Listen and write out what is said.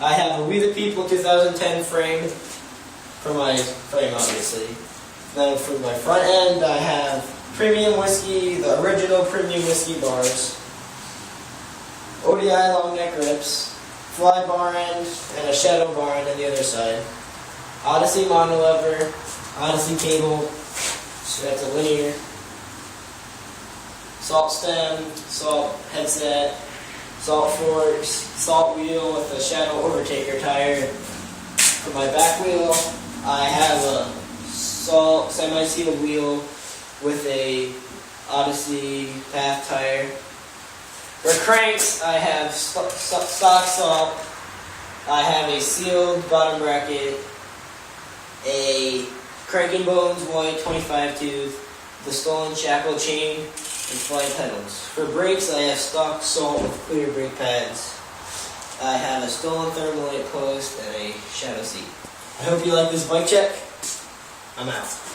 I have a We the People 2010 frame for my frame, obviously. Then for my front end, I have premium whiskey, the original premium whiskey bars, ODI long neck grips, fly bar end, and a shadow bar end on the other side. Odyssey monolever, Odyssey cable, so that's a linear. Salt stem, salt headset, salt forks, salt wheel with a shadow overtaker tire. For my back wheel, I have a salt semi-sealed wheel with a Odyssey path tire. For cranks, I have stock salt. I have a sealed bottom bracket, a Cranking Bones white 25 tooth, the stolen shackle chain, and flight pedals. For brakes, I have stock salt with clear brake pads. I have a stolen thermal light post and a shadow seat. I hope you like this bike check. I'm out.